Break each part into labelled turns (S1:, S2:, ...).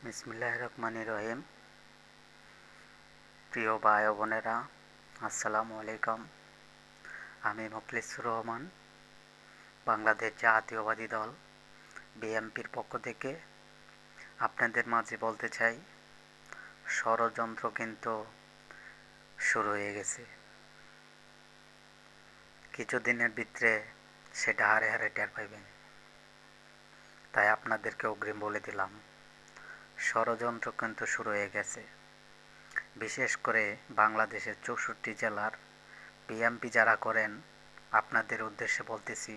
S1: বিসমিল্লাহির রহমানির রহিম। প্রিয় ভাই ও বোনেরা, আসসালামু আলাইকুম। আমি মুখলিসুর রহমান, বাংলাদেশ জাতীয়বাদী দল বিএনপির পক্ষ থেকে আপনাদের মাঝে বলতে চাই, ষড়যন্ত্র কিন্তু শুরু হয়ে গেছে। কিছুদিনের ভিতরে সেটা হারে হারে টের পাইবেন। তাই আপনাদেরকে অগ্রিম বলে দিলাম, ষড়যন্ত্র কিন্তু শুরু হয়ে গেছে। বিশেষ করে বাংলাদেশের ৬৪ জেলার বিএনপি যারা করেন, আপনাদের উদ্দেশ্যে বলতেছি,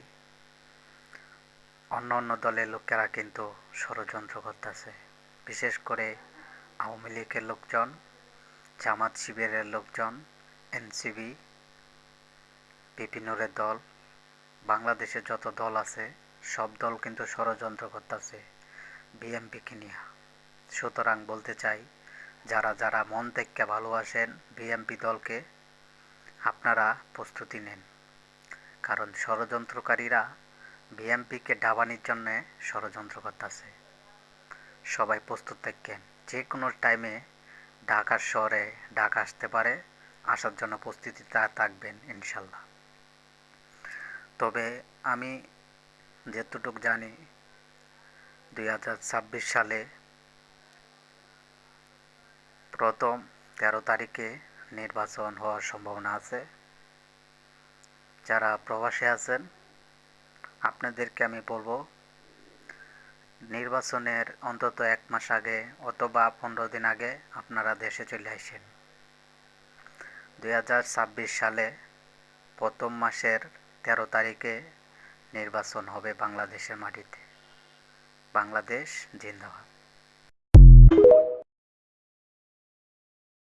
S1: অন্য অন্য দলের লোকেরা কিন্তু ষড়যন্ত্র করতেছে। বিশেষ করে আওয়ামী লীগের লোকজন, জামাত শিবিরের লোকজন, এনসিবি, বিভিন্ন দল, বাংলাদেশে যত দল আছে সব দল কিন্তু ষড়যন্ত্র করতেছে বিএনপিকে নিয়ে। সুতরাং বলতে চাই, যারা যারা মন থেকে ভালোবাসেন বিএনপি দলকে, আপনারা প্রস্তুতি নেন। কারণ ষড়যন্ত্রকারীরা বিএনপিকে ডাবানির জন্য ষড়যন্ত্র করতেছে। সবাই প্রস্তুত থাকেন। যে কোনো টাইমে ঢাকার শহরে ডাক আসতে পারে, আসার জন্য প্রস্তুতি থাকবেন ইনশাল্লাহ। তবে আমি যেতটুকু জানি, 2026 সালে প্রথম 13 তারিখে নির্বাচন হওয়ার সম্ভাবনা আছে। যারা প্রবাসে আছেন, আপনাদেরকে আমি বলবো, নির্বাচনের অন্তত 1 মাস আগে অথবা 15 দিন আগে আপনারা দেশে চলে আসেন। 2026 সালে প্রথম মাসের 13 তারিখে নির্বাচন হবে বাংলাদেশের মাটিতে। বাংলাদেশ জিন্দাবাদ।